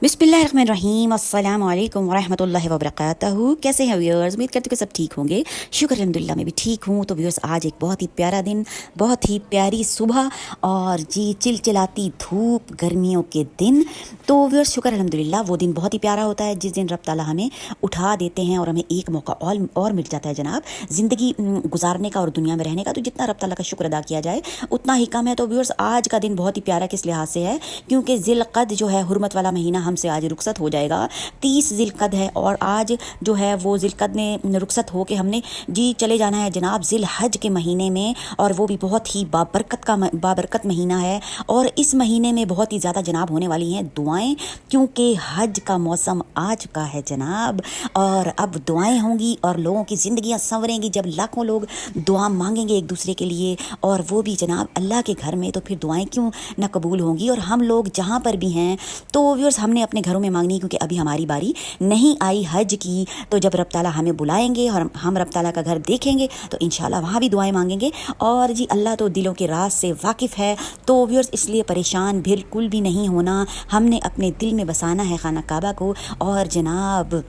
बिस्मिल्लाहिर्रहमानिर्रहीम अस्सलाम वालेकुम वरहमतुल्लाहि वबरकातुहू। कैसे हैं व्यूअर्स? उम्मीद करती हूँ कि सब ठीक होंगे। शुक्र अल्हम्दुलिल्लाह मैं भी ठीक हूँ। तो व्यूअर्स आज एक बहुत ही प्यारा दिन, बहुत ही प्यारी सुबह और जी चिलचिलाती धूप, गर्मियों के दिन। तो व्यूअर्स शुक्र अल्हम्दुलिल्लाह वो दिन बहुत ही प्यारा होता है जिस दिन रब ताला हमें उठा देते हैं और हमें एक मौका और मिल जाता है जनाब ज़िंदगी गुजारने का और दुनिया में रहने का। तो जितना रब ताला का शुक्र अदा किया जाए उतना ही कम है। तो व्यूअर्स आज का दिन बहुत ही प्यारा किस लिहाज से है, क्योंकि ज़िलक़द जो है हुर्मत वाला महीना हमसे आज रुखसत हो जाएगा। 30 ज़िलक़द है और आज जो है वो ज़िलक़द में रुखसत हो के हमने जी चले जाना है जनाब ज़िल हज के महीने में, और वो भी बहुत ही बाबरकत महीना है। और इस महीने में बहुत ही ज़्यादा जनाब होने वाली हैं दुआएं, क्योंकि हज का मौसम आ चुका है जनाब। और अब दुआएं होंगी और लोगों की ज़िंदगियां संवरेंगी जब लाखों लोग दुआ मांगेंगे एक दूसरे के लिए, और वो भी जनाब अल्लाह के घर में। तो फिर दुआएं क्यों ना कबूल होंगी। और हम लोग जहाँ पर भी हैं तो व्यूअर्स हमने अपने घरों में मांगनी, क्योंकि अभी हमारी बारी नहीं आई हज की। तो जब रब ताला हमें बुलाएंगे और हम रब ताला का घर देखेंगे तो इंशाल्लाह वहाँ भी दुआएं मांगेंगे। और जी अल्लाह तो दिलों के राज से वाकिफ़ है। तो व्यूअर्स इसलिए परेशान बिल्कुल भी नहीं होना, हमने अपने दिल में बसाना है खाना काबा को और जनाब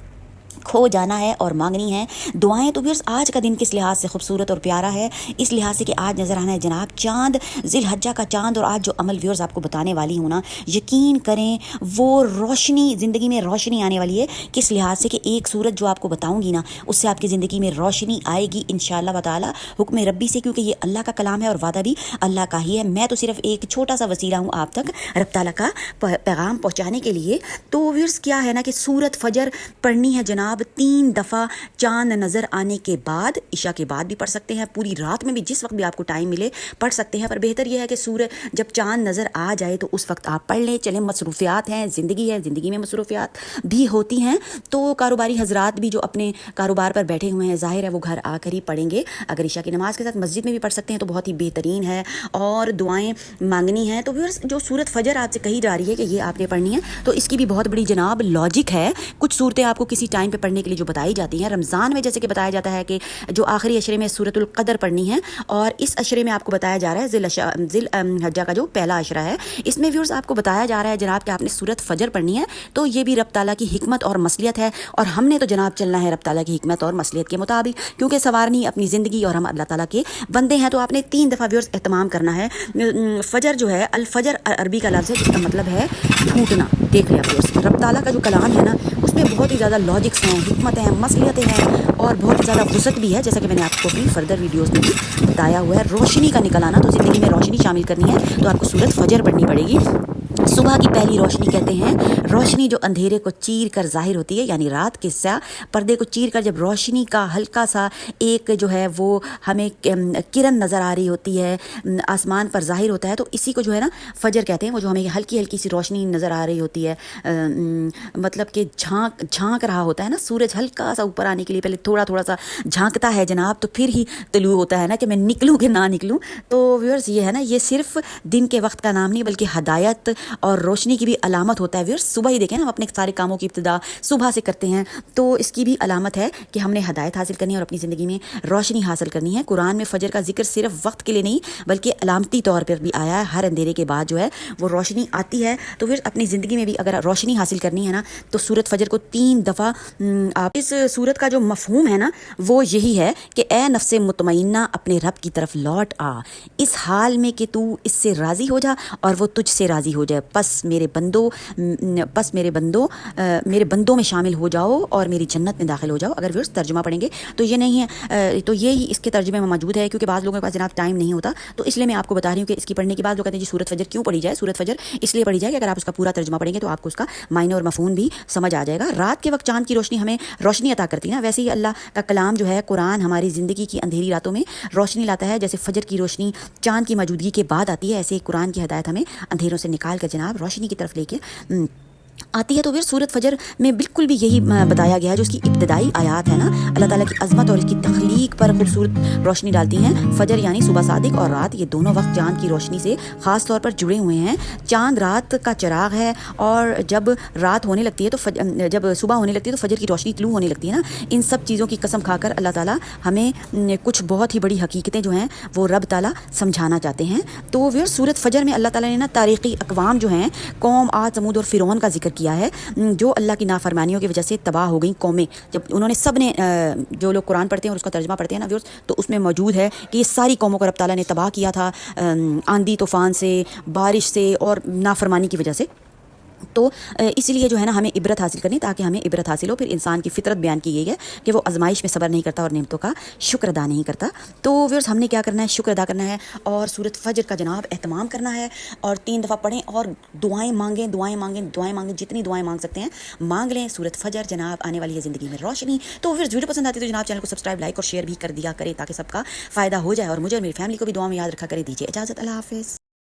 खो जाना है और मांगनी है दुआएं। तो व्यूअर्स आज का दिन किस लिहाज से खूबसूरत और प्यारा है, इस लिहाज से कि आज नज़र आना है जनाब चाँद, ज़िल हज्जा का चाँद। और आज जो अमल व्यूअर्स आपको बताने वाली हूँ ना, यकीन करें वो रोशनी, ज़िंदगी में रोशनी आने वाली है। किस लिहाज से कि एक सूरत जो आपको बताऊँगी ना उससे आपकी ज़िंदगी में रोशनी आएगी इंशाअल्लाह ताला हुक्म रब्बी से, क्योंकि ये अल्लाह का कलाम है और वादा भी अल्लाह का ही है। मैं तो सिर्फ एक छोटा सा वसीला हूँ आप तक रब ताला का पैगाम पहुँचाने के लिए। तो व्यूअर्स क्या है ना कि सूरत फजर पढ़नी है जनाब 3 दफ़ा चांद नज़र आने के बाद, इशा के बाद भी पढ़ सकते हैं, पूरी रात में भी जिस वक्त भी आपको टाइम मिले पढ़ सकते हैं। पर बेहतर यह है कि सूरज जब चांद नज़र आ जाए तो उस वक्त आप पढ़ लें। चलें मसरूफियात हैं, ज़िंदगी है, ज़िंदगी में मसरूफियात भी होती हैं। तो कारोबारी हजरात भी जो अपने कारोबार पर बैठे हुए हैं ज़ाहिर है वो घर आकर ही पढ़ेंगे। अगर इशा की नमाज़ के साथ मस्जिद में भी पढ़ सकते हैं तो बहुत ही बेहतरीन है और दुआएँ मांगनी हैं। तो व्यूअर्स जो सूरत फजर आपसे कही जा रही है कि ये आपने पढ़नी है, तो इसकी भी बहुत बड़ी जनाब लॉजिक है। कुछ सूरतें आपको किसी टाइम पर पढ़ने के लिए जो बताई जाती हैं, रमज़ान में जैसे कि बताया जाता है कि जो आखिरी अशरे में सूरतुल क़दर पढ़नी है, और इस अशरे में आपको बताया जा रहा है ज़िल हज्जा का जो पहला अशरा है, इसमें व्यूअर्स आपको बताया जा रहा है जनाब कि आपने सूरत फजर पढ़नी है। तो ये भी रब ताला की हिकमत और मसलियत है, और हमने तो जनाब चलना है रब ताला की हिकमत और मसलियत के मुताबिक, क्योंकि सवारनी अपनी ज़िंदगी और हम अल्लाह ताला के बंदे हैं। तो आपने 3 दफ़ा व्यूअर्स एहतमाम करना है। फजर जो है अल फजर अरबी का लफ्ज़ है जिसका मतलब है फूटना। देख लिया व्यूअर्स रब ताला का जो कलाम है ना उसमें बहुत ही ज़्यादा लॉजिक्स हैं, हिकमत हैं, मसलियतें हैं और बहुत ही ज़्यादा वुसअत भी है, जैसा कि मैंने आपको अपनी फर्दर वीडियोस में भी बताया हुआ है। रोशनी का निकल आना, तो ज़िंदगी में रोशनी शामिल करनी है तो आपको सूरत फजर पढ़नी पड़ेगी। सुबह की पहली रोशनी कहते हैं रोशनी जो अंधेरे को चीर कर ज़ाहिर होती है, यानी रात के स्या पर्दे को चीर कर जब रोशनी का हल्का सा एक जो है वो हमें किरण नज़र आ रही होती है, आसमान पर ज़ाहिर होता है, तो इसी को जो है ना फजर कहते हैं। वो जो हमें हल्की हल्की सी रोशनी नज़र आ रही होती है, मतलब कि झांक रहा होता है ना सूरज, हल्का सा ऊपर आने के लिए पहले थोड़ा थोड़ा सा झांकता है जनाब, तो फिर ही तलू होता है ना कि मैं निकलूँ कि ना निकलूँ। तो व्यूअर्स ये है ना, ये सिर्फ दिन के वक्त का नाम नहीं बल्कि हदायत और रोशनी की भी अलामत होता है। व्यूअर्स सुबह ही देखें ना, हम अपने सारे कामों की इब्तिदा सुबह से करते हैं, तो इसकी भी अलामत है कि हमने हदायत हासिल करनी है और अपनी ज़िंदगी में रोशनी हासिल करनी है। कुरान में फ़जर का जिक्र सिर्फ वक्त के लिए नहीं बल्कि अलामती तौर पर भी आया है। हर अंधेरे के बाद जो है वो रोशनी आती है। तो फिर अपनी ज़िंदगी में भी अगर रोशनी हासिल करनी है ना तो सूरत फजर को 3 दफ़ा आप, इस सूरत का जो मफहूम है ना वो यही है कि ए नफ्से मुतमइन्ना अपने रब की तरफ लौट आ, इस हाल में कि तू इससे राज़ी हो जा और वो तुझसे राज़ी हो जाए। बस मेरे बंदों में शामिल हो जाओ और मेरी जन्नत में दाखिल हो जाओ। अगर व्यूअर्स तर्जुमा पढ़ेंगे तो ये नहीं है, तो ये ही इसके तर्जुमे में मौजूद है, क्योंकि बाज़ लोगों के पास जनाब टाइम नहीं होता, तो इसलिए मैं आपको बता रही हूँ कि इसकी पढ़ने के बाद लोग कहते हैं जी सूरत फजर क्यों पढ़ी जाए। सूरत फजर इसलिए पढ़ी जाए कि अगर आप उसका पूरा तर्जुमा पढ़ेंगे तो आपको उसका मायने और मफहूम भी समझ आ जाएगा। रात के वक्त चांद की रोशनी हमें रोशनी अता करती है ना, वैसे ही अल्लाह का कलाम जो है कुरान हमारी ज़िंदगी की अंधेरी रातों में रोशनी लाता है। जैसे फजर की रोशनी चांद की मौजूदगी के बाद आती है, ऐसे कुरान की हदायत हमें अंधेरों से निकाल कर जनाब रोशनी की तरफ लेके आती है। तो फिर सूरत फजर में बिल्कुल भी यही बताया गया है, जो उसकी इब्तदाई आयात है ना अल्लाह ताला की अज़मत और इसकी तख्लीक पर खूबसूरत रोशनी डालती हैं। फजर यानी सुबह सादिक और रात, ये दोनों वक्त चाँद की रोशनी से ख़ास तौर पर जुड़े हुए हैं। चाँद रात का चिराग है और जब रात होने लगती है तो जब सुबह होने लगती है तो फजर की रोशनी तलू होने लगती है ना। इन सब चीज़ों की कसम खाकर अल्लाह ताला हमें कुछ बहुत ही बड़ी हकीकतें जो हैं वो रब ताला समझाना चाहते हैं। तो फिर सूरत फजर में अल्लाह ताला ने ना तारीख़ी अक़वाम जो हैं, कौम, आद, समूद और फ़िरौन का जिक्र کیا ہے جو اللہ کی نافرمانیوں کی وجہ سے تباہ ہو گئیں قومیں. جب انہوں نے سب نے جو لوگ قرآن پڑھتے ہیں اور اس کا ترجمہ پڑھتے ہیں نا ویورز, تو اس میں موجود ہے کہ یہ ساری قوموں کو رب تعالیٰ نے تباہ کیا تھا آندھی طوفان سے, بارش سے اور نافرمانی کی وجہ سے. تو اسی لیے جو ہے نا ہمیں عبرت حاصل کرنی, تاکہ ہمیں عبرت حاصل ہو. پھر انسان کی فطرت بیان کی گئی ہے کہ وہ آزمائش میں صبر نہیں کرتا اور نعمتوں کا شکر ادا نہیں کرتا. تو ویورز ہم نے کیا کرنا ہے, شکر ادا کرنا ہے اور سورۃ فجر کا جناب اہتمام کرنا ہے اور 3 دفعہ پڑھیں اور دعائیں مانگیں, دعائیں مانگیں, دعائیں مانگیں, جتنی دعائیں مانگ سکتے ہیں مانگ لیں. سورۃ فجر جناب آنے والی ہے زندگی میں روشنی. تو ویورز ویڈیو پسند آتی ہے تو جناب چینل کو سبسکرائب, لائک اور شیئر بھی کر دیا کریں تاکہ سب کا فائدہ ہو جائے, اور مجھے اور میری فیملی کو بھی دعا میں یاد رکھا کرے. دیجیے اجازت, اللہ حافظ.